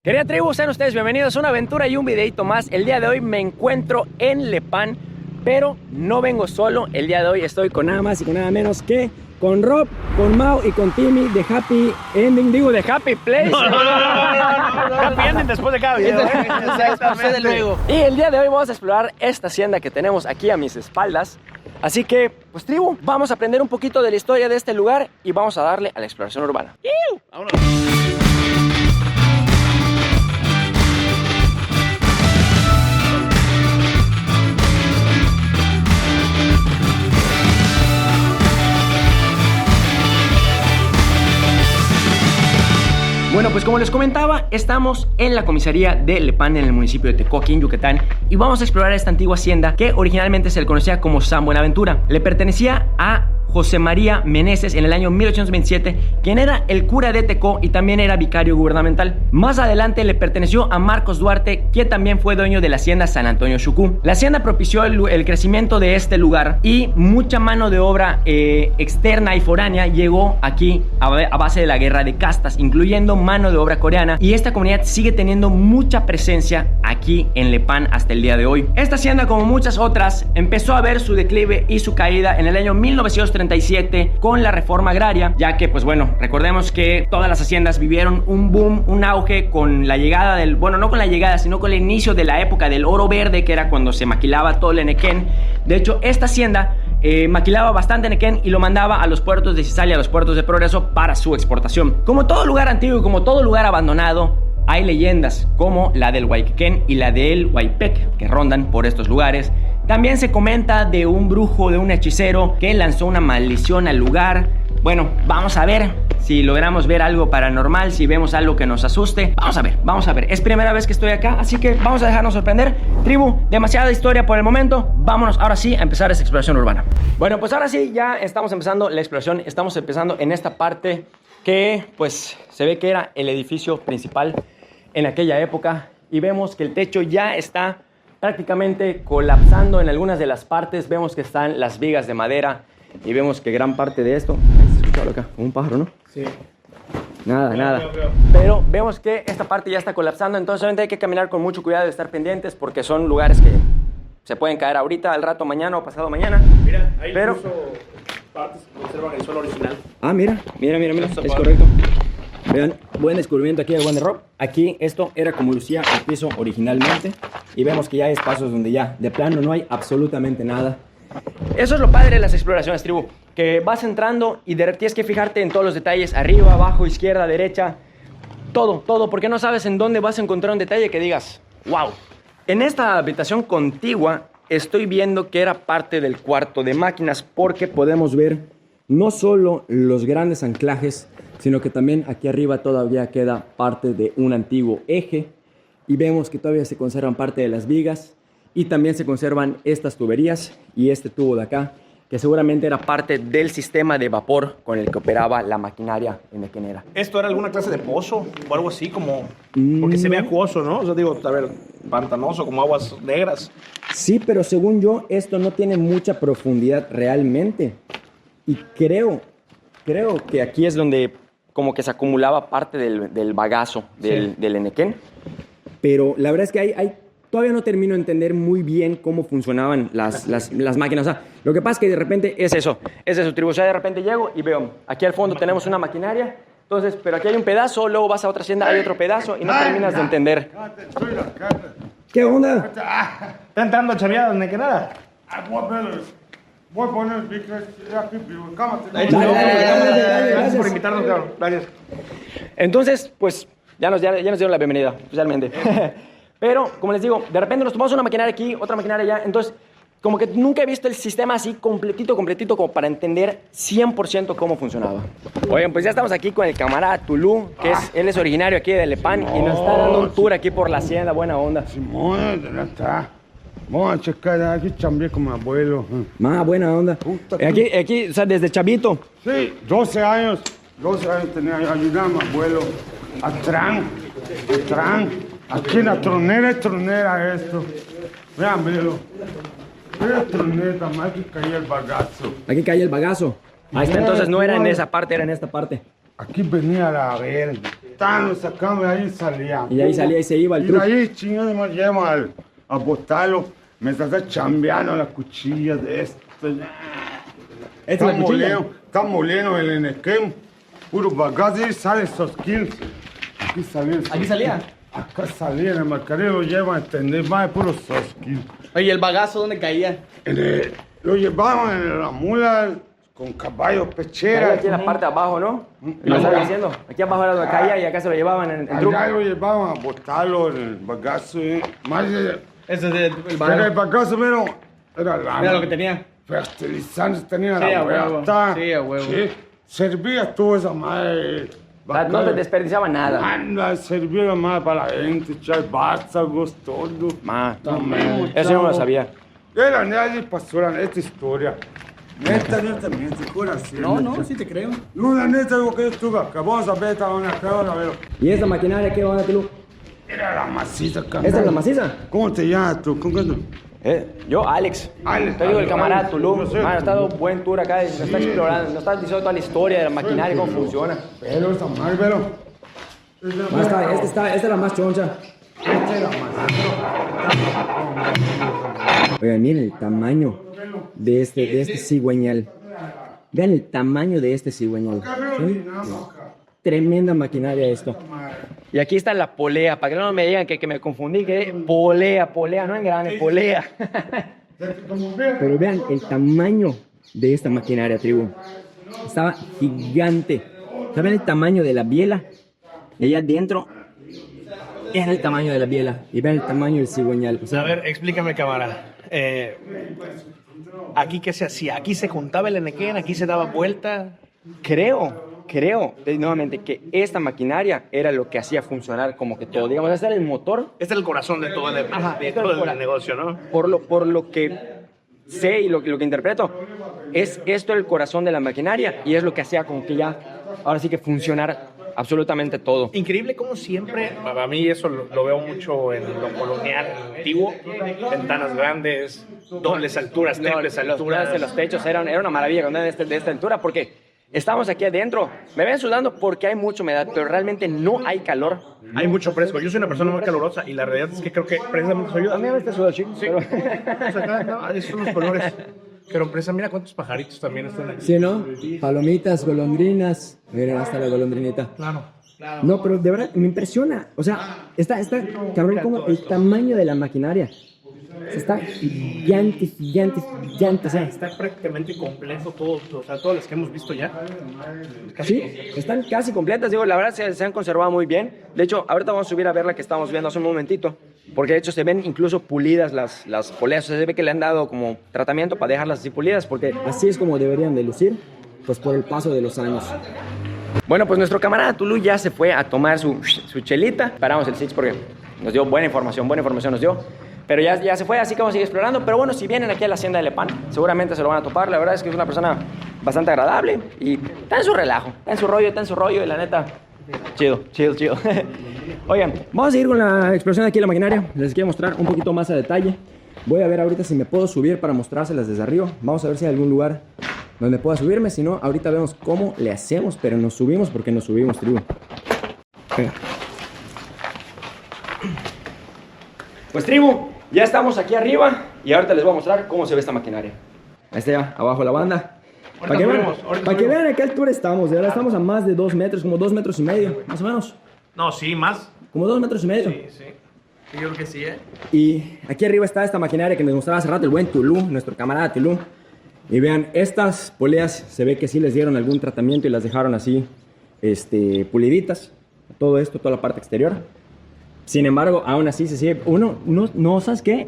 Querida tribu, sean ustedes bienvenidos a una aventura y un videito más. El día de hoy me encuentro en Lepán, pero no vengo solo. El día de hoy estoy con nada más y con nada menos que con Rob, con Mau y con Timmy de Happy Ending, digo de Happy Place. Happy Ending después de cada video. Exactamente. Luego. Y el día de hoy vamos a explorar esta hacienda que tenemos aquí a mis espaldas. Así que, pues tribu, vamos a aprender un poquito de la historia de este lugar y vamos a darle a la exploración urbana. Vámonos. Bueno, pues como les comentaba, estamos en la comisaría de Lepán, en el municipio de Tecoqui, en Yucatán, y vamos a explorar esta antigua hacienda que originalmente se le conocía como San Buenaventura. Le pertenecía a José María Meneses en el año 1827, quien era el cura de Tecó y también era vicario gubernamental. Más adelante le perteneció a Marcos Duarte, quien también fue dueño de la hacienda San Antonio Xucú. La hacienda propició el crecimiento de este lugar y mucha mano de obra externa y foránea llegó aquí a base de la guerra de castas, incluyendo mano de obra coreana, y esta comunidad sigue teniendo mucha presencia aquí en Lepán hasta el día de hoy. Esta hacienda, como muchas otras, empezó a ver su declive y su caída en el año 1937 con la reforma agraria, ya que, pues bueno, recordemos que todas las haciendas vivieron un boom, un auge con la llegada del, bueno, no con la llegada, sino con el inicio de la época del oro verde, que era cuando se maquilaba todo el enequén. De hecho, esta hacienda maquilaba bastante enequén y lo mandaba a los puertos de Cizalia, a los puertos de Progreso, para su exportación. Como todo lugar antiguo y como todo lugar abandonado, hay leyendas como la del Huayquén y la del Huaypec que rondan por estos lugares. También se comenta de un brujo, de un hechicero que lanzó una maldición al lugar. Bueno, vamos a ver si logramos ver algo paranormal, si vemos algo que nos asuste. Vamos a ver, vamos a ver. Es primera vez que estoy acá, así que vamos a dejarnos sorprender. Tribu, demasiada historia por el momento. Vámonos ahora sí a empezar esta exploración urbana. Bueno, pues ahora sí, ya estamos empezando la exploración. Estamos empezando en esta parte que, pues, se ve que era el edificio principal en aquella época. Y vemos que el techo ya está prácticamente colapsando en algunas de las partes. Vemos que están las vigas de madera y vemos que gran parte de esto... ¿Se escucha acá? Como un pájaro, ¿no? Sí. Nada, nada. Veo. Pero vemos que esta parte ya está colapsando, entonces obviamente hay que caminar con mucho cuidado y estar pendientes porque son lugares que se pueden caer ahorita, al rato, mañana o pasado mañana. Mira, ahí pero... incluso partes que conservan el suelo original. Ah, mira, es correcto. Vean, buen descubrimiento aquí del buen de Rob. Aquí esto era como lucía el piso originalmente y vemos que ya hay espacios donde ya de plano no hay absolutamente nada. Eso es lo padre de las exploraciones, tribu, que vas entrando y tienes que fijarte en todos los detalles, arriba, abajo, izquierda, derecha, todo, porque no sabes en dónde vas a encontrar un detalle que digas, wow. En esta habitación contigua estoy viendo que era parte del cuarto de máquinas, porque podemos ver no solo los grandes anclajes, sino que también aquí arriba todavía queda parte de un antiguo eje y vemos que todavía se conservan parte de las vigas y también se conservan estas tuberías y este tubo de acá, que seguramente era parte del sistema de vapor con el que operaba la maquinaria enequenera. ¿Esto era alguna clase de pozo o algo así como...? Porque se ve acuoso, ¿no? O sea, digo, a ver, pantanoso, como aguas negras. Sí, pero según yo, esto no tiene mucha profundidad realmente. Y creo que aquí es donde como que se acumulaba parte del bagazo del enequén. Pero la verdad es que todavía no termino de entender muy bien cómo funcionaban las máquinas. O sea, lo que pasa es que de repente es eso, tribu. O sea, de repente llego y veo, aquí al fondo tenemos una maquinaria, entonces, pero aquí hay un pedazo, luego vas a otra hacienda, hay otro pedazo y no terminas de entender. ¿Qué onda? ¿Está entrando chaviada en que nada? Voy a poner Gracias por invitarnos, cabrón. Gracias. Entonces, pues, ya nos dieron la bienvenida, oficialmente. Pero, como les digo, de repente nos tomamos una maquinaria aquí, otra maquinaria allá. Entonces, como que nunca he visto el sistema así completito, como para entender 100% cómo funcionaba. Oigan, pues ya estamos aquí con el camarada Tulú, que él es originario aquí de Lepán y nos está dando un tour aquí por la hacienda. Buena onda. Simón, ya está. Vamos a checar, aquí chambeé con mi abuelo. Más buena onda. Aquí, o sea, desde chavito. Sí, 12 años tenía, ayudaba a mi abuelo. A Trán. Aquí en la tronera esto. Vean, míralo. Era troneta, más aquí caía el bagazo. Aquí caía el bagazo. Ahí está, entonces no era en esa parte, era en esta parte. aquí venía la verga. Tan, sacamos de ahí y salía. Y de ahí salía y se iba el Y truco. de ahí, chingada, me llevo a botarlo. Me está chambeando la cuchilla de esto. ¿Esta es la cuchilla? Está moliendo el enequem. Puro bagazo y sale esos kills. Aquí salía. ¿Aquí salía? Acá salía, en el mercadillo lo llevan a entender más de puros esos kills. Oye, ¿el bagazo dónde caía? Lo llevaban en la mula con caballo pechera. Aquí en la parte de abajo, ¿no? Lo estaba diciendo. Aquí abajo era donde caía y acá se lo llevaban en truco. Allá lo llevaban a botarlo en el bagazo. Más de... Ese es el Pero el bagazo, pero era la... Mira lo que tenía. Fertilizantes tenía Sí, a la huevo. vuelta. Sí, a huevo. Sí, servía toda esa madre. No te desperdiciaba nada. Anda, servía la madre para la gente, echar vástagos, todo. Ma, También, eso yo no lo sabía. Era nadie pasó esta historia. Neta, jura así. No, sí te creo. No, la neta, lo que yo estuve acá. Vamos a ver, estaban acá, a ver. ¿Y esta maquinaria qué onda, Tulu? Era la maciza, acá. ¿Esta es la maciza? ¿Cómo te llamas tú? ¿Cómo que tú? Yo, Alex. Alex. Te digo el camarada Alex, Tulum. yo sé. Mano, ha estado buen tour acá. Nos está explorando, nos está diciendo toda la historia de la maquinaria, cómo funciona. Pero está mal, pero. Esta es la más choncha. Esta es la maciza. Oigan, miren el tamaño de este cigüeñal. Vean el tamaño de este cigüeñal. ¿Sí? Tremenda maquinaria esto. Y aquí está la polea, para que no me digan que me confundí, que polea, no en grande, polea. Pero vean el tamaño de esta maquinaria, tribu. Estaba gigante. ¿Saben el tamaño de la biela? Y allá adentro, vean el tamaño de la biela y vean el tamaño del cigüeñal. O sea, A ver, explícame, cámara. ¿Aquí qué se hacía? ¿Aquí se juntaba el enequén? ¿Aquí se daba vuelta? creo, nuevamente, que esta maquinaria era lo que hacía funcionar como que todo. Digamos, este era el motor. Este es el corazón de todo el negocio, ¿no? Por lo que sé y lo que interpreto, es esto el corazón de la maquinaria y es lo que hacía como que ya, ahora sí que funcionar absolutamente todo. Increíble como siempre, para mí eso lo veo mucho en lo colonial antiguo, ventanas grandes, dobles alturas, triples alturas. Los techos era una maravilla cuando eran de esta altura, porque estamos aquí adentro, me ven sudando porque hay mucha humedad, pero realmente no hay calor. Hay mucho fresco. Yo soy una persona muy calurosa y la realidad es que creo que precisamente soy yo. A mí me está sudando, chico. Sí. O sea, acá, no, esos son los colores. Pero presa, mira cuántos pajaritos también están aquí. Sí, ¿no? Palomitas, golondrinas. Miren, hasta la golondrinita. Claro. No, pero de verdad me impresiona. O sea, está cabrón como el tamaño de la maquinaria. Está gigante. O sea, Está prácticamente completo todo, o sea, todos los que hemos visto ya. sí, están casi completas. Digo, la verdad se han conservado muy bien. De hecho, ahorita vamos a subir a ver la que estábamos viendo hace un momentito. Porque de hecho se ven incluso pulidas las poleas. O sea, se ve que le han dado como tratamiento para dejarlas así pulidas. Porque así es como deberían de lucir, pues por el paso de los años. Bueno, pues nuestro camarada Tulu ya se fue a tomar su chelita. Paramos el Six porque nos dio buena información nos dio. Pero ya se fue, así que vamos a seguir explorando. Pero bueno, si vienen aquí a la hacienda de Lepán, seguramente se lo van a topar. La verdad es que es una persona bastante agradable y está en su relajo, está en su rollo y la neta, chido. Oigan, vamos a seguir con la exploración aquí de la maquinaria. Les quiero mostrar un poquito más a detalle. Voy a ver ahorita si me puedo subir para mostrárselas desde arriba. Vamos a ver si hay algún lugar donde pueda subirme. Si no, ahorita vemos cómo le hacemos, pero nos subimos porque nos subimos, tribu. Venga. Pues tribu, ya estamos aquí arriba y ahorita les voy a mostrar cómo se ve esta maquinaria. Ahí está ya, abajo la banda. Para que vean a qué altura estamos. De verdad estamos a más de 2 metros, como 2 metros y medio, más o menos. No, sí, más. Como 2 metros y medio. Sí. Yo creo que sí, ¿eh? Y aquí arriba está esta maquinaria que nos mostraba hace rato el buen Tulum, nuestro camarada Tulum. Y vean, estas poleas se ve que sí les dieron algún tratamiento y las dejaron así, puliditas. Todo esto, toda la parte exterior. Sin embargo, aún así se sigue. No, ¿sabes qué?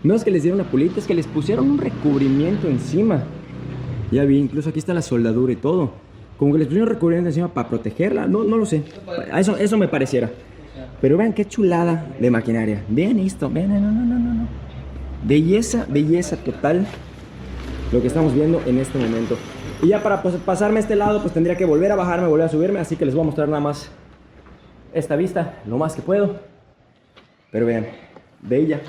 No es que les dieron una pulita, es que les pusieron un recubrimiento encima. Ya vi, incluso aquí está la soldadura y todo. Como que les pusieron un recubrimiento encima para protegerla. No lo sé. Eso me pareciera. Pero vean qué chulada de maquinaria. Vean esto, vean, no. Belleza total lo que estamos viendo en este momento. Y ya para pasarme a este lado, pues tendría que volver a bajarme, volver a subirme. Así que les voy a mostrar nada más esta vista, lo más que puedo. Pero vean, bella,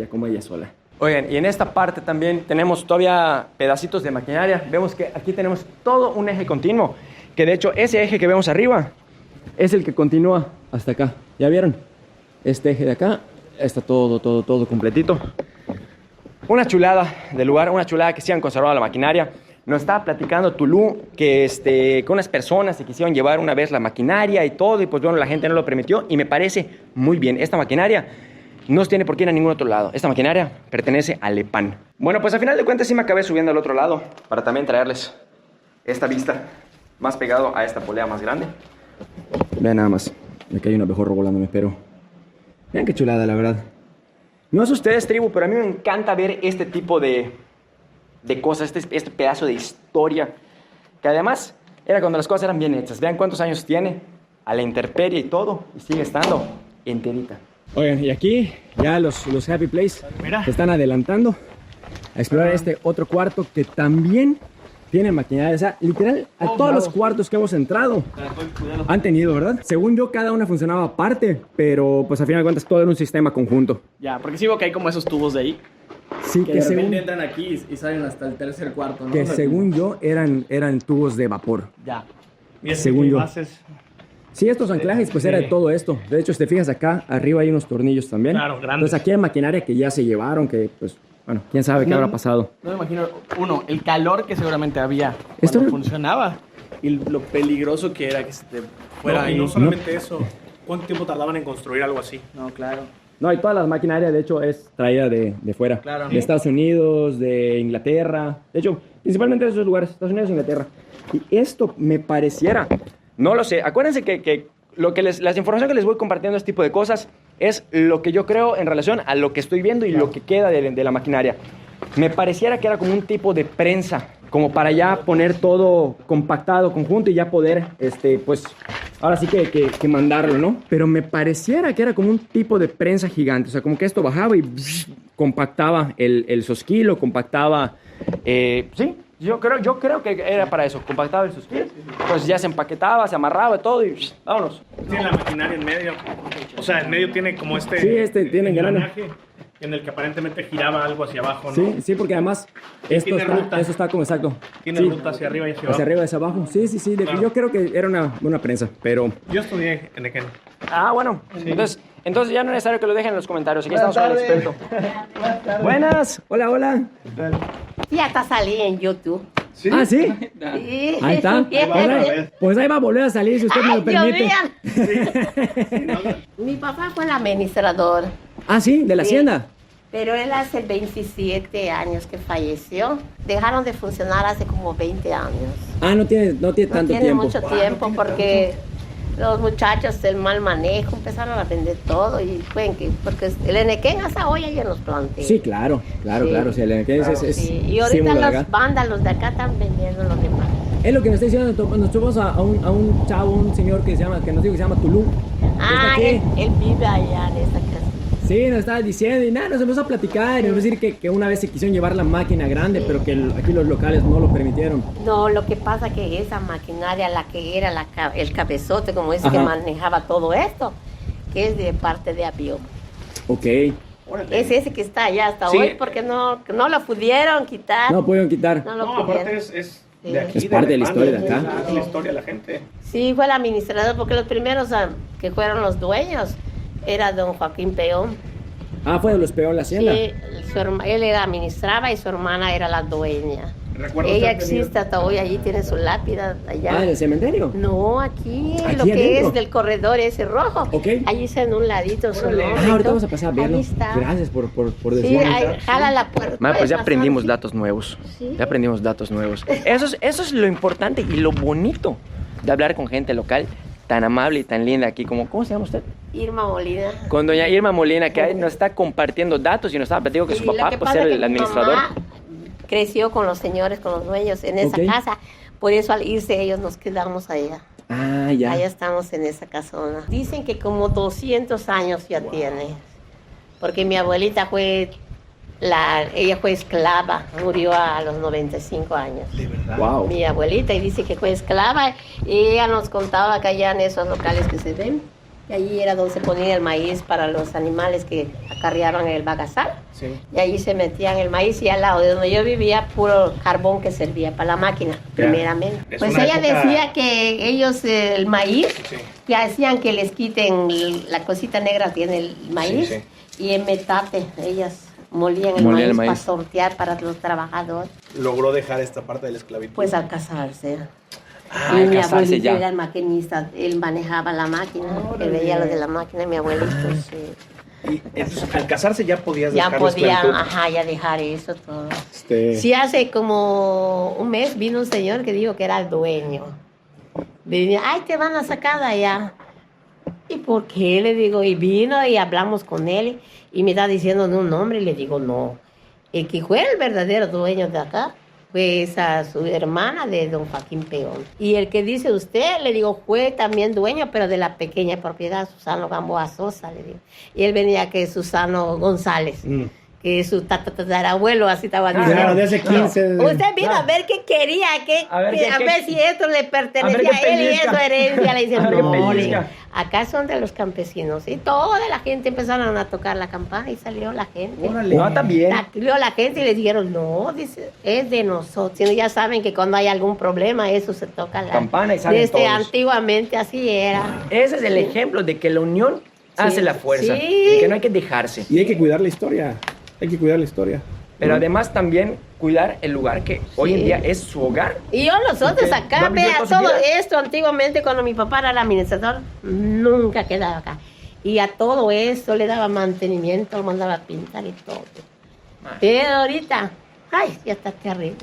como ella sola. Oigan, y en esta parte también tenemos todavía pedacitos de maquinaria. Vemos que aquí tenemos todo un eje continuo Que de hecho ese eje que vemos arriba es el que continúa hasta acá. ¿Ya vieron? Este eje de acá está todo completito. Una chulada del lugar, una chulada que sí han conservado la maquinaria. Nos estaba platicando Tulú que con unas personas se quisieron llevar una vez la maquinaria y todo, y pues bueno, la gente no lo permitió, y me parece muy bien. Esta maquinaria no tiene por qué ir a ningún otro lado. Esta maquinaria pertenece a Lepán. Bueno, pues al final de cuentas sí me acabé subiendo al otro lado para también traerles esta vista más pegado a esta polea más grande. Vean nada más, aquí hay un abejorro volándome, pero vean qué chulada, la verdad. No sé ustedes, tribu, pero a mí me encanta ver este tipo de cosas, este pedazo de historia, que además era cuando las cosas eran bien hechas. Vean cuántos años tiene, a la intemperie y todo, y sigue estando enterita. Oigan, y aquí ya los Happy Place se están adelantando a explorar este otro cuarto que también tiene maquinaria. O sea, literal, a todos los cuartos que hemos entrado han tenido, ¿verdad? Según yo, cada una funcionaba aparte, pero pues al final de cuentas todo era un sistema conjunto. Ya, porque sí veo que hay como esos tubos de ahí. Sí, Que de repente entran aquí y salen hasta el tercer cuarto, ¿no? que según yo eran tubos de vapor. Ya. Según yo. Sí, estos anclajes pues era de todo esto. De hecho, si te fijas acá, arriba hay unos tornillos también. Claro, grandes. Entonces aquí hay maquinaria que ya se llevaron, que pues, bueno, quién sabe qué habrá pasado. No me imagino, el calor que seguramente había Esto cuando funcionaba y lo peligroso que era que se te fuera No, y ahí. no solamente eso. ¿Cuánto tiempo tardaban en construir algo así? No, claro. No, y toda la maquinaria de hecho es traída de fuera. Claro. De Estados Unidos, de Inglaterra. De hecho, principalmente de esos lugares, Estados Unidos e Inglaterra. Y esto me pareciera, no lo sé, acuérdense que las informaciones que les voy compartiendo, este tipo de cosas, es lo que yo creo en relación a lo que estoy viendo y lo que queda de la maquinaria. Me pareciera que era como un tipo de prensa, como para ya poner todo compactado, conjunto, y ya poder, pues, ahora sí que mandarlo, ¿no? Pero me pareciera que era como un tipo de prensa gigante, o sea, como que esto bajaba y compactaba el sosquilo, compactaba, sí. Yo creo que era para eso, compactaba el susquil, pues ya se empaquetaba, se amarraba todo y vámonos. Tiene la maquinaria en medio, o sea, en medio tiene como Sí, tiene engranaje en el que aparentemente giraba algo hacia abajo, ¿no? Sí, sí, porque además esto ruta. está como exacto. Tiene Sí, ruta hacia arriba y hacia abajo. hacia arriba y hacia abajo. Sí, sí, sí. Claro. Yo creo que era una prensa, pero... Yo estudié en Equén. Ah, bueno. Entonces ya no es necesario que lo dejen en los comentarios. Aquí estamos con el experto. Buenas. Hola, hola. Ya está saliendo en YouTube. ¿Sí? Ah, ¿sí? Sí. Ahí está. Pues ahí va a volver a salir si usted me Ay, lo permite. Dios mío. Mi papá fue el administrador, Ah, ¿sí? ¿De la Sí. hacienda? pero él hace 27 años que falleció. Dejaron de funcionar hace como 20 años. Ah, no tiene No tanto tiene tiempo. mucho tiempo porque los muchachos del mal manejo empezaron a vender todo y porque el Enequén hasta hoy hay en los planteles. Sí, claro. Sí. Sí, el es Sí, y ahorita símbolo de los acá. vándalos de acá están vendiendo los demás. Es lo que nos está diciendo, nos tuvimos a un chavo, un señor que nos dijo que se llama Tulú. Ah, Está aquí. él vive allá en esa casa. Sí, nos estaba diciendo y nada, nos empezó a platicar y nos decir que una vez se quisieron llevar la máquina grande, pero que aquí los locales no lo permitieron. No, lo que pasa que esa maquinaria, la que era el cabezote, como es que Ajá. manejaba todo esto, que es de parte de avión. Ok. Es ese que está allá hasta Sí. hoy, porque no lo pudieron quitar. No pudieron quitar. No lo No, pudieron. aparte es Sí. de aquí. Es parte de la Lepán, historia de acá. Es la historia de la gente. Sí, fue el administrador, porque los primeros que fueron los dueños era don Joaquín Peón. Ah, fue de los peores la hacienda. Sí, él era administraba y su hermana era la dueña. Recuerdo Ella usted tenía- existe hasta hoy, allí tiene su lápida allá. Ah, ¿en el cementerio? No, aquí, ¿Aquí lo que adentro? es del corredor ese rojo. Ok. Allí está en un ladito su nombre. Ah, ahorita vamos a pasar a verlo. Ahí está. Gracias por Sí, decirme. ahí, jala la puerta. Ma, pues Puedes ya pasar, aprendimos sí. datos nuevos. Sí. Ya aprendimos datos nuevos. Eso es lo importante y lo bonito de hablar con gente local tan amable y tan linda aquí como, ¿cómo se llama usted? Irma Molina. Con doña Irma Molina, que ahí nos está compartiendo datos y nos estaba platicando que Sí, su lo papá, que pues, pasa era es el que mi administrador. mamá creció con los señores, con los dueños en esa Ok. casa. Por eso al irse ellos nos quedamos allá. Ah, ya. Allá estamos en esa casona. Dicen que como 200 años ya tiene. Porque mi abuelita ella fue esclava, murió a los 95 años. Wow. Mi abuelita, y dice que fue esclava, y ella nos contaba que allá en esos locales que se ven, que allí era donde se ponía el maíz para los animales que acarreaban el bagazal. Sí. Y ahí se metían el maíz y al lado de donde yo vivía, puro carbón que servía para la máquina, primeramente. Es Pues una ella época- decía que ellos, el maíz, Sí. que hacían que les quiten la cosita negra, tiene el maíz, Sí, y en metate, ellas molían el Molían el maíz para maíz. sortear para los trabajadores, Logró dejar esta parte de la esclavitud. pues al casarse. Ah, Y al mi casarse abuelito ya. era el maquinista, él manejaba la máquina, él veía lo de la máquina, mi abuelito, sí. Y entonces, al casarse ya podías Ya dejar la podían, esclavitud. ajá, ya dejar eso todo. Este, Sí, hace como un mes vino un señor que dijo que era el dueño. Venía, ay, te van a sacar de allá. ¿Y por qué? Le digo, y vino y hablamos con él y me está diciendo un nombre y le digo, no. El que fue el verdadero dueño de acá fue esa su hermana de don Joaquín Peón. Y el que dice usted, le digo, fue también dueño, pero de la pequeña propiedad, Susano Gamboa Sosa, le digo. Y él venía que Susano González. Que su tatarabuelo así estaba diciendo. Claro, de hace 15. Usted vino a ver qué quería, A ver qué- si esto le pertenecía a ver a qué él y es pellizca. su herencia. Le dice, A ver qué no, le pellizca. digo, acá son de los campesinos. Y toda la gente empezaron a tocar la campana y salió la gente. No, también. Salió la gente y le dijeron, no, dice, es de nosotros. Sino ya saben que cuando hay algún problema, eso se toca la Campana y salen Desde todos. antiguamente así era. Ese es el ejemplo de que la unión hace la fuerza. Sí. Y que no hay que dejarse. Y hay que cuidar la historia. Hay que cuidar la historia. Pero además también cuidar el lugar que hoy en Sí. día es su hogar. Y yo nosotros Porque acá, no vivió vea, toda su todo vida. esto antiguamente cuando mi papá era el administrador, nunca quedaba acá. Y a todo esto le daba mantenimiento, lo mandaba a pintar y todo. Pero ahorita, ay, ya está terrible.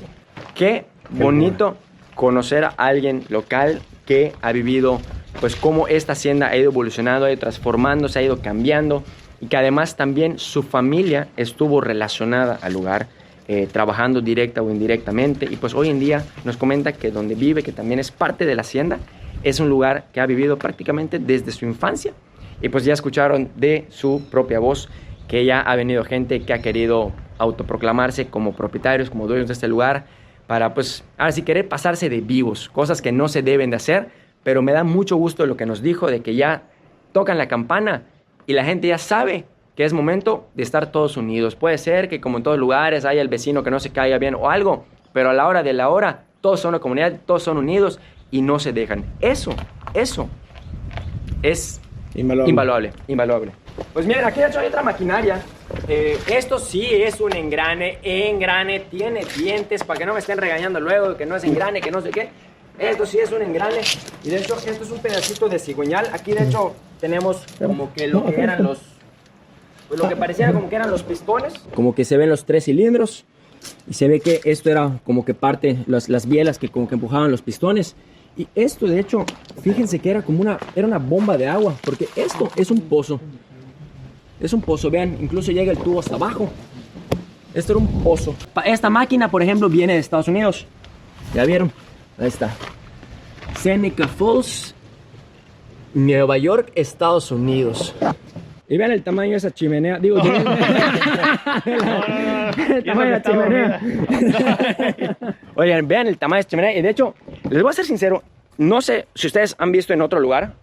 Qué bonito conocer a alguien local que ha vivido, pues, cómo esta hacienda ha ido evolucionando, ha ido transformándose, ha ido cambiando, y que además también su familia estuvo relacionada al lugar, trabajando directa o indirectamente, y pues hoy en día nos comenta que donde vive, que también es parte de la hacienda, es un lugar que ha vivido prácticamente desde su infancia, y pues ya escucharon de su propia voz que ya ha venido gente que ha querido autoproclamarse como propietarios, como dueños de este lugar, para pues ahora sí querer pasarse de vivos, cosas que no se deben de hacer, pero me da mucho gusto lo que nos dijo de que ya tocan la campana y la gente ya sabe que es momento de estar todos unidos. Puede ser que como en todos lugares haya el vecino que no se caiga bien o algo, pero a la hora de la hora todos son una comunidad, todos son unidos y no se dejan. Eso es invaluable. Pues miren, aquí de hecho hay otra maquinaria. Esto sí es un engrane, tiene dientes, para que no me estén regañando luego, que no es engrane, que no sé qué. Esto sí es un engrane, y de hecho esto es un pedacito de cigüeñal. Aquí de hecho tenemos como que lo que eran los, pues lo que pareciera como que eran los pistones. Como que se ven los 3 cilindros, y se ve que esto era como que parte, las bielas que como que empujaban los pistones. Y esto de hecho, fíjense que era como una bomba de agua, porque esto es un pozo. Es un pozo, vean, incluso llega el tubo hasta abajo. Esto era un pozo. Esta máquina, por ejemplo, viene de Estados Unidos. ¿Ya vieron? Ahí está. Seneca Falls, Nueva York, Estados Unidos. Y vean el tamaño de esa chimenea. Digo, el tamaño de la chimenea. Oigan, vean el tamaño de esta chimenea. Y de hecho, les voy a ser sincero, no sé si ustedes han visto en otro lugar.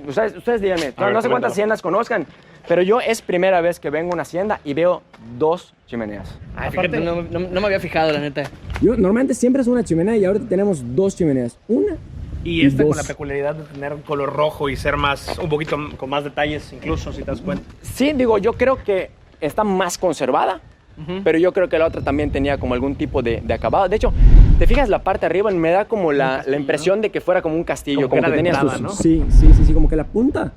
Ustedes díganme, no sé cuántas haciendas conozcan, pero yo es primera vez que vengo a una hacienda y veo 2 chimeneas. Ay, fíjate, no me había fijado, la neta. Normalmente siempre es una chimenea y ahorita tenemos 2 chimeneas. Una Y esta dos. con la peculiaridad de tener un color rojo y ser más, un poquito con más detalles, incluso si te das cuenta. Sí, digo, yo creo que está más conservada, pero yo creo que la otra también tenía como algún tipo de acabado. De hecho, te fijas la parte de arriba, me da como la impresión de que fuera como un castillo, Como como que que era tenía de sus... entrada, ¿no? Sí, como que la punta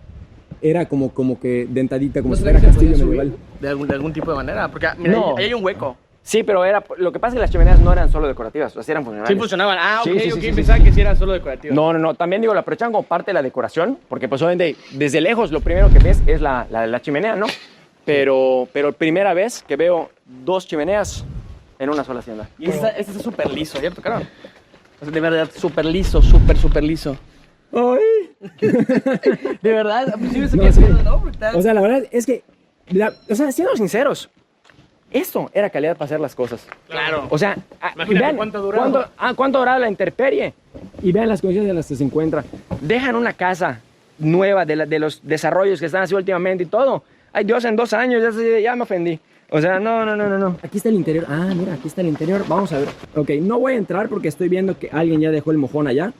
era como que dentadita, como ¿No si se fuera ve que castillo podía subir medieval. de algún tipo de manera? Porque mira, No. ahí hay un hueco. Sí, pero lo que pasa es que las chimeneas no eran solo decorativas, o sea, eran funcionales. Sí funcionaban. Ah, ok, Sí, sí, pensaba que sí eran solo decorativos. No, también digo, la aprovechaban como parte de la decoración, porque pues obviamente desde lejos lo primero que ves es la chimenea, ¿no? Pero primera vez que veo 2 chimeneas en una sola hacienda. Y este está súper liso, ¿ya tocaron? O sea, de verdad, súper liso, súper liso. ¡Ay! De verdad, al principio se No, quedó sí. pensando, ¿no? Porque está- O sea, la verdad es que O sea, siendo sinceros, esto era calidad para hacer las cosas. Claro. O sea, Imagínate vean cuánto duraba. cuánto duraba la intemperie. y vean las condiciones en las que se encuentra. Dejan una casa nueva de los desarrollos que están haciendo últimamente y todo. Ay Dios, en 2 años ya me ofendí. O sea, no. Aquí está el interior. Ah, mira, aquí está el interior. Vamos a ver. Ok, no voy a entrar porque estoy viendo que alguien ya dejó el mojón allá.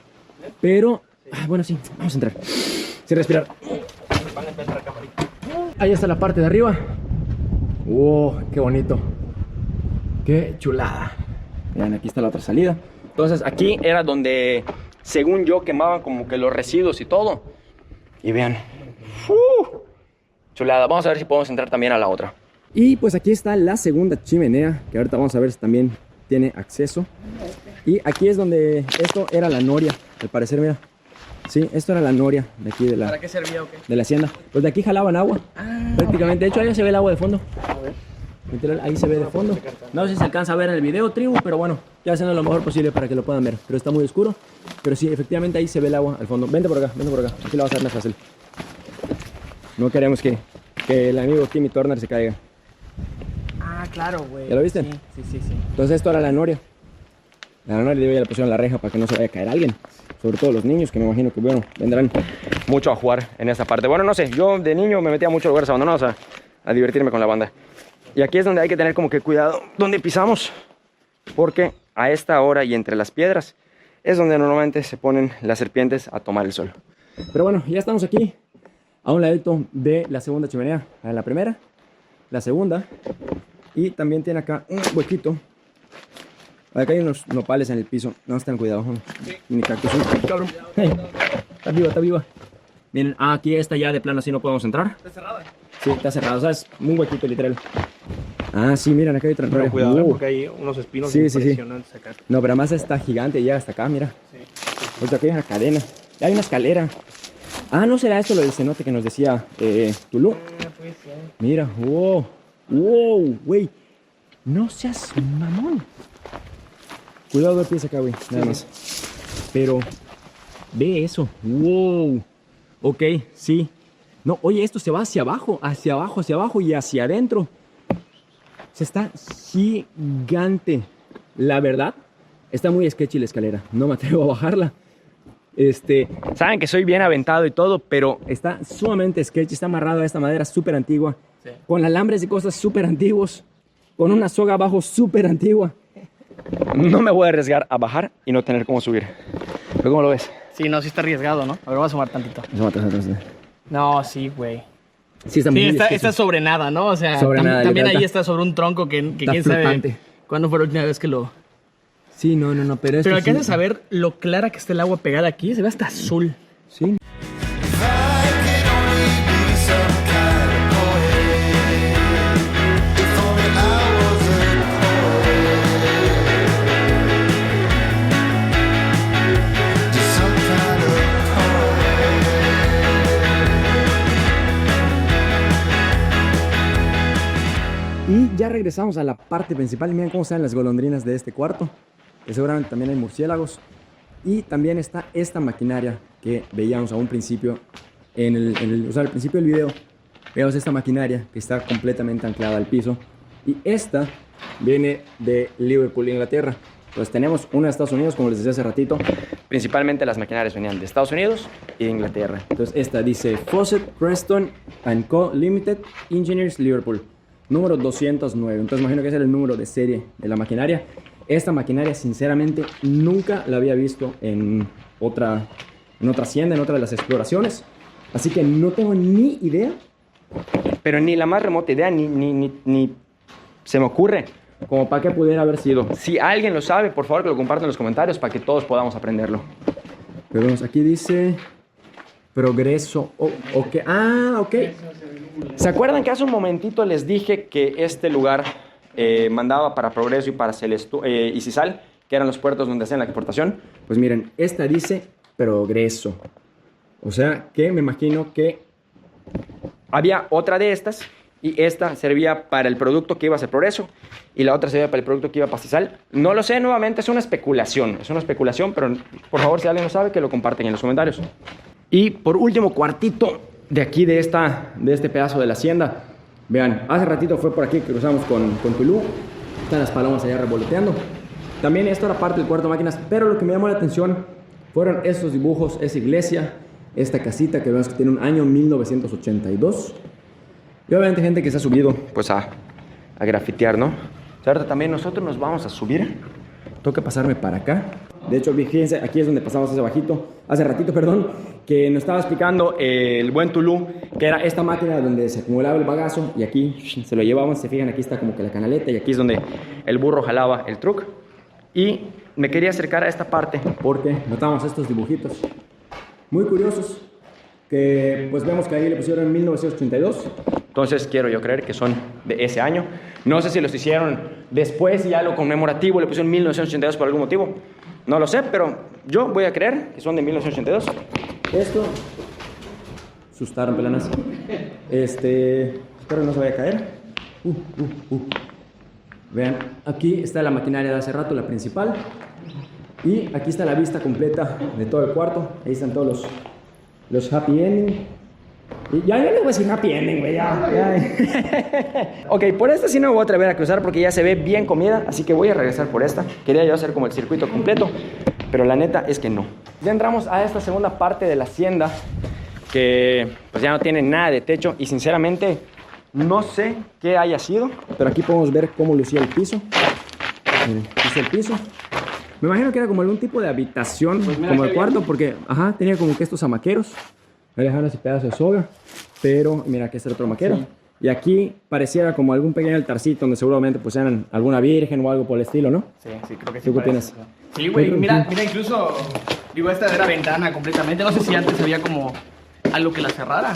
Pero, bueno, sí, vamos a entrar. Sin respirar. Ahí está la parte de arriba. ¡Wow! ¡Qué bonito! ¡Qué chulada! Vean, aquí está la otra salida. Entonces, aquí era donde, según yo, quemaban como que los residuos y todo. Y vean. Chulada. Vamos a ver si podemos entrar también a la otra. Y pues aquí está la segunda chimenea, que ahorita vamos a ver si también tiene acceso. Y aquí es donde esto era la noria, al parecer, mira. Sí, esto era la noria de aquí de la... ¿Para qué servía o qué? De la hacienda. Pues de aquí jalaban agua. Prácticamente. De hecho, ahí se ve el agua de fondo. A ver. Literal, ahí se ve de fondo. No sé si se alcanza a ver en el video, tribu, pero bueno, ya haciendo lo mejor posible para que lo puedan ver. Pero está muy oscuro. Pero sí, efectivamente ahí se ve el agua al fondo. Vente por acá, vente por acá. Aquí lo vas a hacer más fácil. No queremos que el amigo Timmy Turner se caiga. Ah, claro, güey. ¿Ya lo viste? Sí. Entonces esto era la noria. La noria ya le pusieron la reja para que no se vaya a caer alguien. Sobre todo los niños, que me imagino que, bueno, vendrán mucho a jugar en esta parte. Bueno, no sé, yo de niño me metía mucho a lugares abandonados a divertirme con la banda. Y aquí es donde hay que tener como que cuidado donde pisamos. Porque a esta hora y entre las piedras es donde normalmente se ponen las serpientes a tomar el sol. Pero bueno, ya estamos aquí a un ladito de la segunda chimenea. La primera, la segunda. Y también tiene acá un huequito. Acá hay unos nopales en el piso. No, estén cuidado. Ni cactus. Cabrón. Hey, está viva. Miren, aquí está ya de plano, así no podemos entrar. ¿Está cerrada? Sí, está cerrado. O sea, es muy huequito, literal. Ah, sí, miren, acá hay otra. Pero cuidado, porque hay unos espinos impresionantes acá. No, pero además está gigante, llega hasta acá, mira. Pues aquí hay una cadena. Hay una escalera. Ah, ¿no será esto lo del cenote que nos decía Tulú? Mira, wow, güey. No seas mamón. Cuidado de pies acá, güey, nada más. Pero, ve eso, wow. Ok, sí. No, oye, esto se va hacia abajo y hacia adentro. Se está gigante. La verdad, está muy sketchy la escalera. No me atrevo a bajarla. Saben que soy bien aventado y todo, pero está sumamente sketchy. Está amarrado a esta madera súper antigua. Sí. Con alambres y cosas súper antiguos. Con una soga abajo súper antigua. No me voy a arriesgar a bajar y no tener cómo subir. ¿Pero cómo lo ves? Sí, no, sí está arriesgado, ¿no? A ver, voy a sumar tantito. No, sí, güey. Sí, está sobre nada, ¿no? O sea, también ahí está sobre un tronco que quién sabe cuándo fue la última vez que lo... Sí, no, pero Pero alcanzas a ver lo clara que está el agua pegada aquí. Se ve hasta azul. Sí. Y ya regresamos a la parte principal. Miren cómo están las golondrinas de este cuarto. Que seguramente también hay murciélagos. Y también está esta maquinaria que veíamos a un principio. Al principio del video veíamos esta maquinaria que está completamente anclada al piso. Y esta viene de Liverpool, Inglaterra. Entonces tenemos una de Estados Unidos, como les decía hace ratito. Principalmente las maquinarias venían de Estados Unidos y de Inglaterra. Entonces esta dice Fawcett Preston & Co. Limited, Engineers, Liverpool. Número 209. Entonces imagino que ese era el número de serie de la maquinaria. Esta maquinaria sinceramente nunca la había visto en otra hacienda, en otra de las exploraciones. Así que no tengo ni idea. Pero ni la más remota idea, ni se me ocurre como para qué pudiera haber sido. Si alguien lo sabe, por favor que lo compartan en los comentarios para que todos podamos aprenderlo. Pero vemos, aquí dice Progreso. Ok. ¿Se acuerdan que hace un momentito les dije que este lugar mandaba para Progreso y para Icisal, que eran los puertos donde hacían la exportación? Pues miren, esta dice Progreso. O sea que me imagino que había otra de estas y esta servía para el producto que iba a ser Progreso y la otra servía para el producto que iba a Pastizal. No lo sé, nuevamente es una especulación, pero por favor, si alguien lo sabe, que lo comparten en los comentarios. Y por último, cuartito de aquí, de este pedazo de la hacienda. Vean, hace ratito fue por aquí que cruzamos con Tulú. Están las palomas allá revoloteando. También esto era parte del cuarto de máquinas, pero lo que me llamó la atención fueron estos dibujos, esa iglesia, esta casita que vemos que tiene un año 1982. Y obviamente gente que se ha subido pues a a grafitear, ¿no? O sea, ahorita también nosotros nos vamos a subir. Tengo que pasarme para acá. De hecho, fíjense, aquí es donde pasamos hace ratito, que nos estaba explicando el buen Tulú, que era esta máquina donde se acumulaba el bagazo y aquí se lo llevaban. Se fijan, aquí está como que la canaleta y aquí es donde el burro jalaba el truck. Y me quería acercar a esta parte porque notamos estos dibujitos muy curiosos que pues vemos que ahí le pusieron en 1982. Entonces quiero yo creer que son de ese año. No sé si los hicieron después y algo conmemorativo le pusieron en 1982 por algún motivo. No lo sé, pero yo voy a creer que son de 1982. Esto... Sustaron, pelanas. Espero no se vaya a caer. Vean, aquí está la maquinaria de hace rato, la principal. Y aquí está la vista completa de todo el cuarto. Ahí están todos los happy ending. Y ya no le voy a decir happy ending, güey, ya. Ok, por esta sí no me voy a atrever a cruzar porque ya se ve bien comida, así que voy a regresar por esta. Quería yo hacer como el circuito completo, pero la neta es que no. Ya entramos a esta segunda parte de la hacienda, que pues ya no tiene nada de techo y sinceramente no sé qué haya sido, pero aquí podemos ver cómo lucía el piso. Miren, este es el piso. Me imagino que era como algún tipo de habitación, pues como el cuarto, porque tenía como que estos amaqueros. Me dejaron ese pedazo de soga, pero mira, aquí está el otro maquero. Sí. Y aquí pareciera como algún pequeño altarcito donde seguramente pusieran alguna virgen o algo por el estilo, ¿no? Sí, creo que sí. ¿Tú qué opinas? Sí, güey, mira, incluso, digo, esta era ventana completamente. No sé si antes había como algo que la cerrara.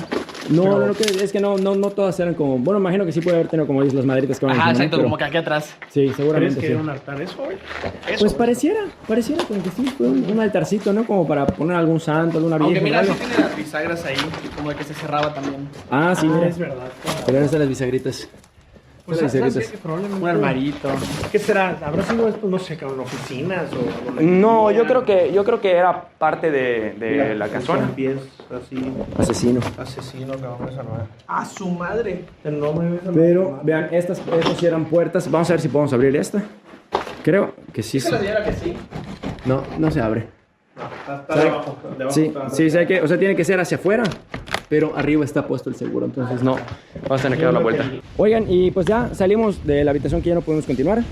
No, pero... es que no todas eran como... Bueno, imagino que sí puede haber tenido como las maderitas que van a exacto, pero... como que aquí atrás. Sí, seguramente. ¿Crees que era un altar eso, güey? Pues pareciera como que sí, fue un altarcito, ¿no? Como para poner algún santo, alguna virgen. Aunque mira, sí tiene las bisagras ahí, como de que se cerraba también. Ah, sí, mira. Es verdad. Pero no están las bisagritas. Pues un armarito. ¿Qué será? ¿Habrá sido esto, no sé, cabrón, oficinas o...? No, yo creo que era parte de la casona. Pies, así. Asesino, cabrón, esa no es. ¡A su madre! El nombre de pero vean, estas sí eran puertas. Vamos a ver si podemos abrir esta. Creo que sí. ¿Se la diera que sí? No se abre. No, está debajo. Sí, o sea, tiene que ser hacia afuera. Pero arriba está puesto el seguro, entonces no, vamos a tener que dar la vuelta. Oigan, y pues ya salimos de la habitación que ya no podemos continuar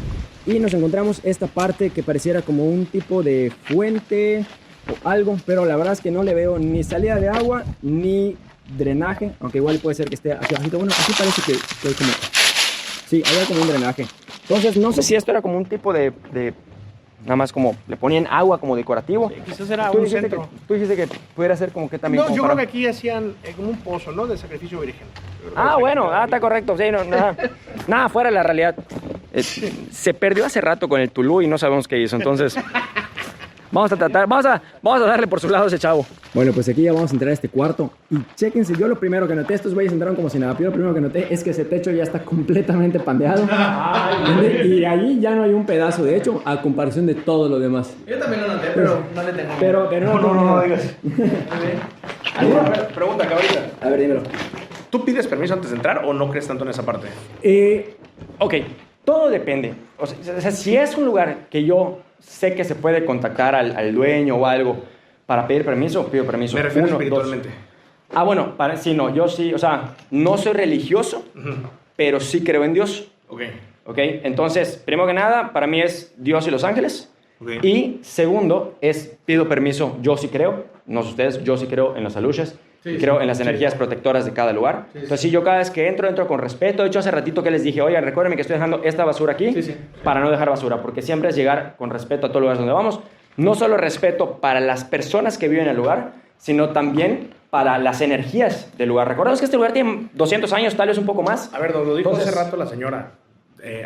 y nos encontramos esta parte que pareciera como un tipo de fuente o algo, pero la verdad es que no le veo ni salida de agua ni drenaje, aunque igual puede ser que esté hacia abajo. Bueno, aquí parece que hay como... Sí, había como un drenaje. Entonces no sé si esto era como un tipo de nada más como le ponían agua como decorativo. Sí, quizás era un centro. Tú dijiste que pudiera ser como que también... No, yo creo que aquí hacían como un pozo, ¿no? De sacrificio virgen. Bueno, está correcto. Sí, nada fuera de la realidad. Se perdió hace rato con el Tulú y no sabemos qué hizo, entonces... Vamos a darle por su lado a ese chavo. Bueno, pues aquí ya vamos a entrar a este cuarto. Y chéquense, yo lo primero que noté, estos güeyes entraron como si nada. Yo lo primero que noté es que ese techo ya está completamente pandeado. Y ahí ya no hay un pedazo, de hecho, a comparación de todo lo demás. Yo también lo noté, pero no le tengo. Pero no digas. Pregunta, cabrita. A ver, dímelo. ¿Tú pides permiso antes de entrar o no crees tanto en esa parte? Ok, todo depende. O sea, si es un lugar que yo sé que se puede contactar al dueño o algo para pedir permiso, pido permiso. Me refiero espiritualmente. Bueno, yo sí, o sea, no soy religioso, pero sí creo en Dios. Ok, entonces, primero que nada, para mí es Dios y los ángeles. Y segundo, pido permiso, yo sí creo, no sé ustedes, yo sí creo en las aluches. Sí, creo en las energías protectoras de cada lugar. Entonces, sí, yo cada vez que entro con respeto. De hecho, hace ratito que les dije, oigan, recuérdenme que estoy dejando esta basura aquí para no dejar basura, porque siempre es llegar con respeto a todos los lugares donde vamos. No solo respeto para las personas que viven en el lugar, sino también para las energías del lugar. Recordemos que este lugar tiene 200 años, tal vez un poco más. A ver, nos lo dijo hace rato la señora.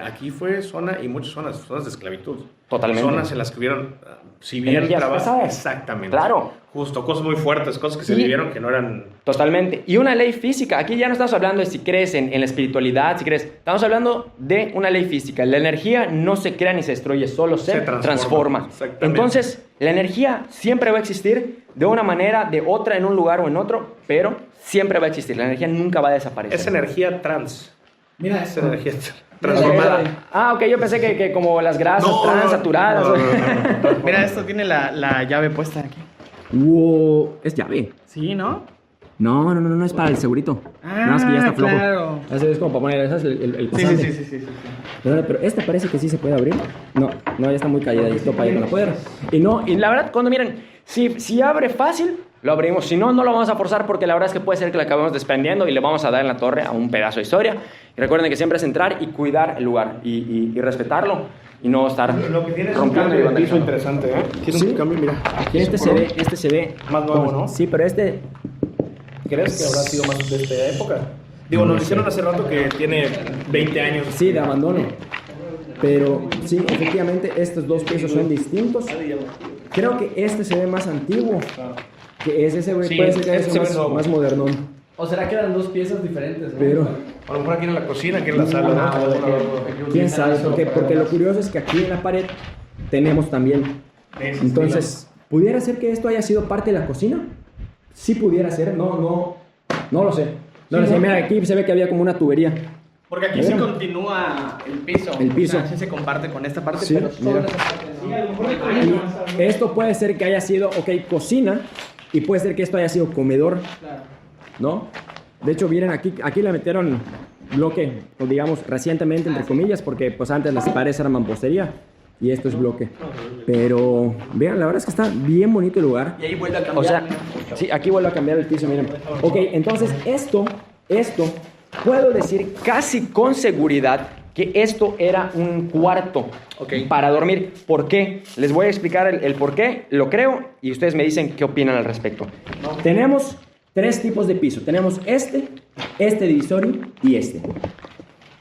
Aquí fue zona y muchas zonas de esclavitud. Totalmente. Zonas en las que hubieron, si bien trabajo. Exactamente. Claro. Justo, cosas muy fuertes, cosas que se vivieron que no eran... Totalmente. Y una ley física. Aquí ya no estamos hablando de si crees en la espiritualidad, si crees... Estamos hablando de una ley física. La energía no se crea ni se destruye, solo se transforma. Entonces, la energía siempre va a existir de una manera, de otra, en un lugar o en otro, pero siempre va a existir. La energía nunca va a desaparecer. Es energía trans. Mira, es energía transformada. Ok, yo pensé que como las grasas trans saturadas. Mira, esto tiene la llave puesta aquí. Wow, es llave. Sí, ¿no? No es para el segurito. Nada más que ya está flojo. Claro. Así es como para poner, ¿sabes? El pasante. Sí. Pero esta parece que sí se puede abrir. No, ya está muy caída y topa ahí con la piedra. Y la verdad, cuando miren, si abre fácil, lo abrimos. Si no, no lo vamos a forzar porque la verdad es que puede ser que la acabemos desprendiendo y le vamos a dar en la torre a un pedazo de historia. Y recuerden que siempre es entrar y cuidar el lugar y respetarlo y no estar Lo que tiene es un rompiendo cambio y de piso vandalizando. interesante, ¿eh? Tiene Sí. un cambio, mira. Aquí este se ve Más nuevo, ¿no? Sí, pero este ¿Crees que habrá sido más de esta época? Digo, nos dijeron hace rato que tiene 20 años. sí de abandono. Pero sí, efectivamente estos dos pisos son distintos. Creo que este se ve más antiguo que ese güey. Sí, Puede ser que este se ve nuevo. más modernón. ¿O será que eran dos piezas diferentes? ¿no? Pero A lo mejor aquí en la cocina, aquí en la sala, ¿no? quién sabe, porque lo curioso es que aquí en la pared tenemos también. Entonces, ¿pudiera ser que esto haya sido parte de la cocina? Sí pudiera ser, no lo sé. No lo sé, mira, aquí se ve que había como una tubería. Porque aquí sí continúa el piso. El piso. O sea, sí se comparte con esta parte, Sí, pero solo mira. esa parte. Y esto puede ser que haya sido, cocina, y puede ser que esto haya sido comedor, ¿no? De hecho, miren, aquí le metieron bloque, o digamos, recientemente, entre comillas, porque pues antes las paredes eran mampostería, y esto es bloque. Pero, vean, la verdad es que está bien bonito el lugar. Y ahí vuelve a cambiar. O sea, sí, aquí vuelve a cambiar el piso, miren. Ok, entonces esto, puedo decir casi con seguridad que esto era un cuarto para dormir. ¿Por qué? Les voy a explicar el por qué, lo creo, y ustedes me dicen qué opinan al respecto. Tenemos 3 tipos de piso. Tenemos este divisorio y este.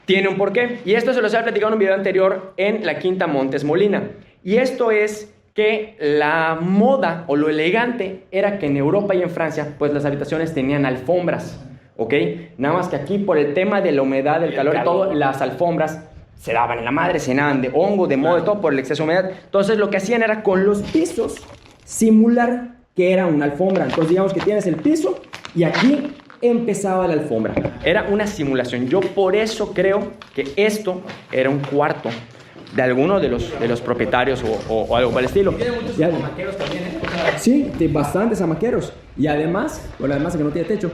Tiene un porqué, y esto se los había platicado en un video anterior en la Quinta Montes Molina. Y esto es que la moda o lo elegante era que en Europa y en Francia, pues las habitaciones tenían alfombras, ¿ok? Nada más que aquí por el tema de la humedad, del calor y todo, las alfombras se daban en la madre, se llenaban de hongo, de moho, de todo por el exceso de humedad. Entonces lo que hacían era con los pisos simular que era una alfombra. Entonces digamos que tienes el piso y aquí empezaba la alfombra. Era una simulación. Yo por eso creo que esto era un cuarto de alguno de los propietarios o algo por el estilo. Tiene muchos maqueros también, ¿eh? O sea, Sí, de bastantes amaqueros. Y además, además de que no tiene techo,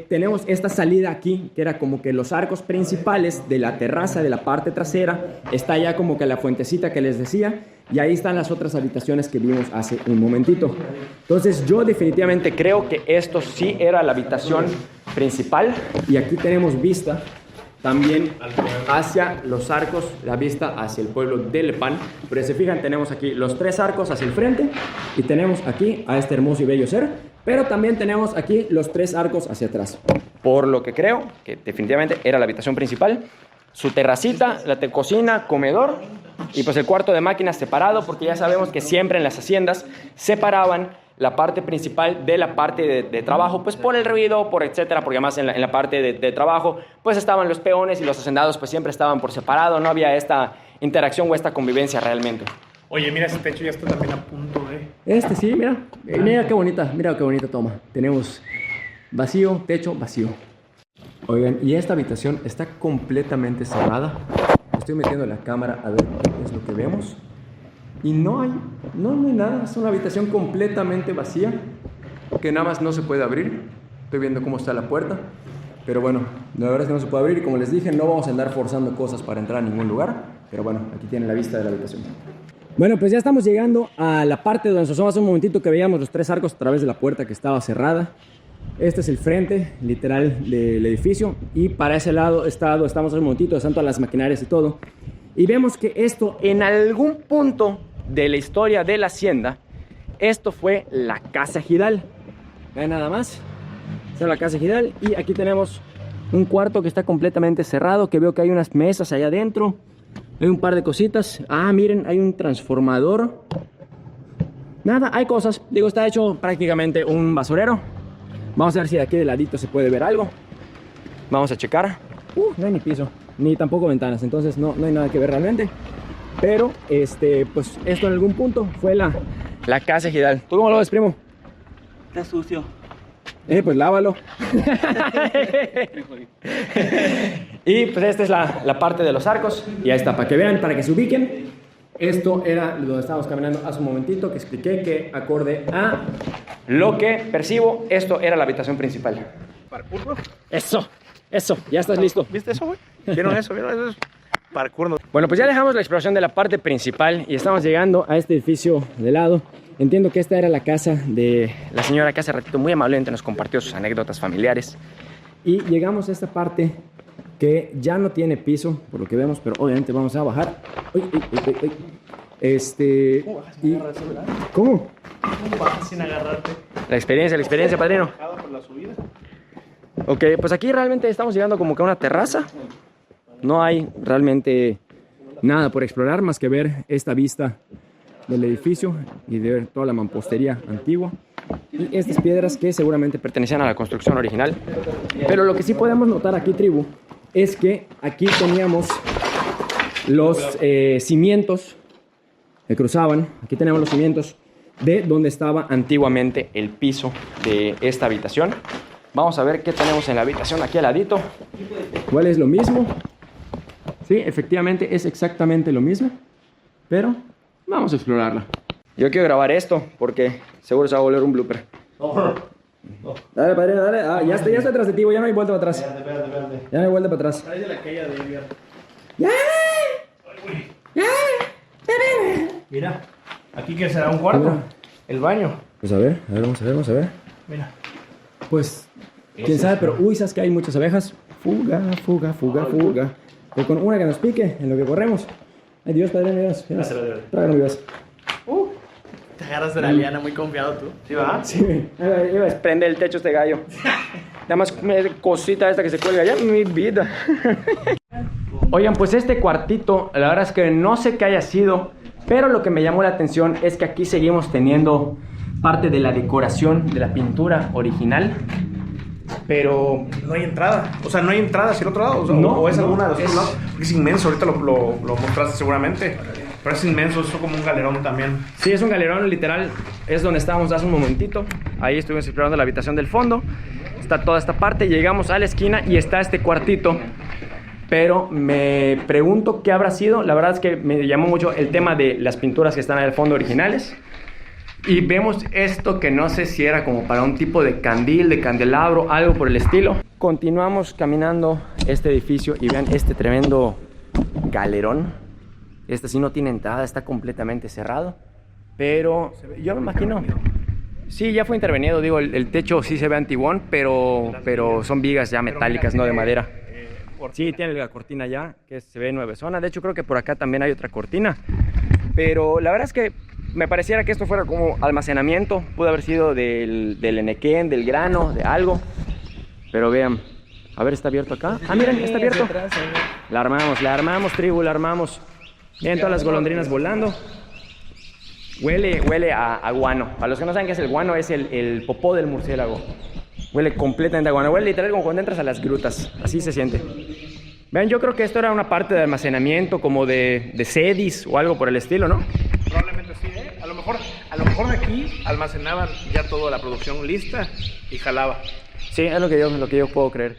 tenemos esta salida aquí, que era como que los arcos principales de la terraza, de la parte trasera. Está ya como que la fuentecita que les decía. Y ahí están las otras habitaciones que vimos hace un momentito. Entonces yo definitivamente creo que esto sí era la habitación principal. Y aquí tenemos vista también hacia los arcos, la vista hacia el pueblo de Lepán. Pero si se fijan, tenemos aquí los 3 arcos hacia el frente y tenemos aquí a este hermoso y bello ser, pero también tenemos aquí los 3 arcos hacia atrás. Por lo que creo que definitivamente era la habitación principal, su terracita, la cocina, comedor y pues el cuarto de máquinas separado, porque ya sabemos que siempre en las haciendas separaban la parte principal de la parte de trabajo, pues por el ruido, por etcétera, porque además en la parte de trabajo, pues estaban los peones y los hacendados, pues siempre estaban por separado, no había esta interacción o esta convivencia realmente. Oye, mira, ese techo ya está también a punto, ¿eh? Sí, mira, mira qué bonita toma. Tenemos vacío, techo, vacío. Oigan, y esta habitación está completamente cerrada. Estoy metiendo la cámara a ver qué es lo que vemos. Y no hay nada, es una habitación completamente vacía, que nada más no se puede abrir. Estoy viendo cómo está la puerta, pero bueno, la verdad es que no se puede abrir y como les dije, no vamos a andar forzando cosas para entrar a ningún lugar, pero bueno, aquí tienen la vista de la habitación. Bueno, pues ya estamos llegando a la parte donde nos asomamos hace un momentito que veíamos los 3 arcos a través de la puerta que estaba cerrada. Este es el frente, literal, del edificio, y para ese lado estamos hace un momentito, están todas las maquinarias y todo. Y vemos que esto, en algún punto de la historia de la hacienda, esto fue la Casa Gidal. Vean nada más. Esta es la Casa Gidal. Y aquí tenemos un cuarto que está completamente cerrado, que veo que hay unas mesas allá adentro. Hay un par de cositas. Ah, miren, hay un transformador. Nada, hay cosas. Digo, está hecho prácticamente un basurero. Vamos a ver si de aquí de ladito se puede ver algo. Vamos a checar. No hay ni piso, ni tampoco ventanas, entonces no hay nada que ver realmente. Pero, pues esto en algún punto fue la Casa Gidal. ¿Tú cómo lo ves, primo? Está sucio. Pues lávalo. Y pues esta es la parte de los arcos. Y ahí está, para que vean, para que se ubiquen. Esto era donde estábamos caminando hace un momentito, que expliqué que acorde a lo que percibo, esto era la habitación principal. Parkour, bro. Eso, ya estás listo. ¿Viste eso, güey? ¿Vieron eso? ¿Vieron eso? Parkour. No. Bueno, pues ya dejamos la exploración de la parte principal y estamos llegando a este edificio de lado. Entiendo que esta era la casa de la señora que hace ratito muy amablemente nos compartió sus anécdotas familiares. Y llegamos a esta parte que ya no tiene piso, por lo que vemos, pero obviamente vamos a bajar. ¿Cómo? ¿Cómo bajas sin agarrarte? La experiencia, padrino. Por la subida. Ok, pues aquí realmente estamos llegando como que a una terraza. No hay realmente nada por explorar más que ver esta vista del edificio y de ver toda la mampostería antigua y estas piedras que seguramente pertenecían a la construcción original. Pero lo que sí podemos notar aquí, tribu, es que aquí teníamos los cimientos que cruzaban. Aquí tenemos los cimientos de donde estaba antiguamente el piso de esta habitación. Vamos a ver qué tenemos en la habitación aquí al ladito. ¿Cuál es lo mismo? Sí, efectivamente es exactamente lo mismo, pero vamos a explorarla. Yo quiero grabar esto porque seguro se va a volver un blooper. Dale, padre, dale. Ah, ya estoy atrás de ti, ya no hay vuelta para atrás. Ya no hay vuelta para atrás. Mira, aquí que será un cuarto. Mira. El baño. Pues a ver, vamos a ver. Mira. Pues, quién sabe, pero uy, sabes que hay muchas abejas. Fuga. Pero con una que nos pique en lo que corremos. Ay, Dios, padre, me Dios. Tráigame, Dios. Te agarras de la liana muy confiado tú. ¿Sí va? Sí, iba a prender el techo este gallo. Nada más cosita esta que se cuelga ya, mi vida. Oigan, pues este cuartito, la verdad es que no sé qué haya sido, pero lo que me llamó la atención es que aquí seguimos teniendo parte de la decoración de la pintura original. Pero no hay entrada. O sea, no hay entrada hacia el otro lado. O sea, no, o es no, alguna de los es... otros lados. Porque es inmenso. Ahorita lo mostraste seguramente. Pero es inmenso. Es como un galerón también. Sí, es un galerón literal. Es donde estábamos hace un momentito. Ahí estuvimos explorando la habitación del fondo. Está toda esta parte. Llegamos a la esquina y está este cuartito. Pero me pregunto qué habrá sido. La verdad es que me llamó mucho el tema de las pinturas que están en el fondo originales. Y vemos esto que no sé si era como para un tipo de candil, de candelabro, algo por el estilo. Continuamos caminando este edificio y vean este tremendo galerón. Este sí no tiene entrada, está completamente cerrado. Pero yo me imagino... Sí, ya fue intervenido, digo, el techo sí se ve antiguón, pero son vigas ya metálicas, no de madera. Sí, tiene la cortina ya, que se ve nuevezona. De hecho, creo que por acá también hay otra cortina. Pero la verdad es que me pareciera que esto fuera como almacenamiento. Pudo haber sido del enequén, del grano, de algo. Pero vean, a ver, ¿está abierto acá? Ah, miren, está abierto. La armamos, tribu, la armamos. Miren todas las golondrinas volando. Huele a guano. Para los que no saben qué es el guano, es el popó del murciélago. Huele completamente a guano. Huele literal como cuando entras a las grutas. Así se siente. Vean, yo creo que esto era una parte de almacenamiento, como de sedis o algo por el estilo, ¿no? Probablemente sí, ¿eh? A lo mejor de aquí almacenaban ya toda la producción lista y jalaba. Sí, es lo que yo puedo creer.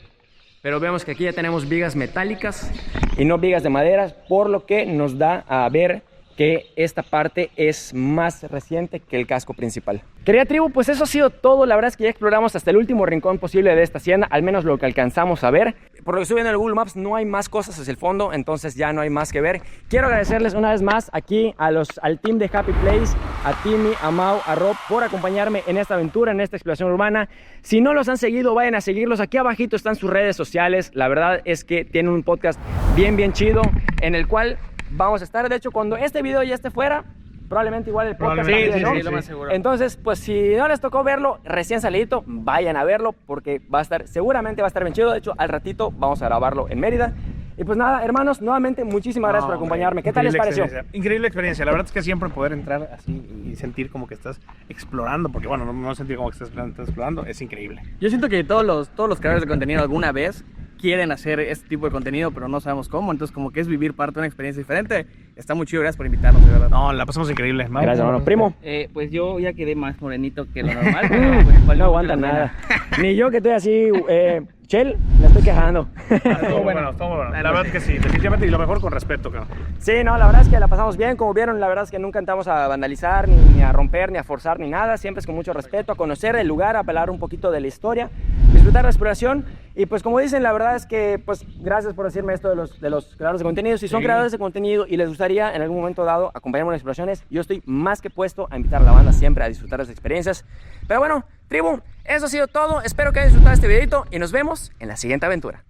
Pero vemos que aquí ya tenemos vigas metálicas y no vigas de madera, por lo que nos da a ver que esta parte es más reciente que el casco principal. Querida tribu, pues eso ha sido todo. La verdad es que ya exploramos hasta el último rincón posible de esta hacienda, al menos lo que alcanzamos a ver. Por lo que estoy viendo en el Google Maps, no hay más cosas hacia el fondo, entonces ya no hay más que ver. Quiero agradecerles una vez más aquí al team de Happy Place, a Timmy, a Mau, a Rob, por acompañarme en esta aventura, en esta exploración urbana. Si no los han seguido, vayan a seguirlos. Aquí abajito están sus redes sociales. La verdad es que tienen un podcast bien chido, en el cual vamos a estar. De hecho, cuando este video ya esté fuera, probablemente igual el podcast también, ¿no? Sí, lo más seguro. Entonces, pues si no les tocó verlo recién salidito, vayan a verlo porque seguramente va a estar bien chido. De hecho, al ratito vamos a grabarlo en Mérida. Y pues nada, hermanos, nuevamente muchísimas gracias por acompañarme. ¿Qué tal les pareció? Increíble experiencia. La verdad es que siempre poder entrar así y sentir como que estás explorando, porque bueno, no sentir como que estás explorando, es increíble. Yo siento que todos los creadores de contenido alguna vez quieren hacer este tipo de contenido, pero no sabemos cómo. Entonces, como que es vivir parte de una experiencia diferente. Está muy chido, gracias por invitarnos, de verdad. No, la pasamos increíble. Gracias, hermano. Primo. Pues yo ya quedé más morenito que lo normal. Pero pues, no aguanta nada. Ni yo que estoy así, Chel, la estoy quejando. Estuvo bueno, estuvo bueno. La verdad que sí, definitivamente, y lo mejor con respeto, cabrón. Sí, no, la verdad es que la pasamos bien, como vieron, la verdad es que nunca entramos a vandalizar, ni a romper, ni a forzar, ni nada, siempre es con mucho respeto, a conocer el lugar, a apelar un poquito de la historia, disfrutar la exploración, y pues como dicen, la verdad es que, pues, gracias por decirme esto de los creadores de contenido. Si son creadores de contenido y les gustaría en algún momento dado acompañarme en exploraciones, yo estoy más que puesto a invitar a la banda siempre a disfrutar las experiencias. Pero bueno, tribu, eso ha sido todo, espero que hayan disfrutado este videito y nos vemos en la siguiente aventura.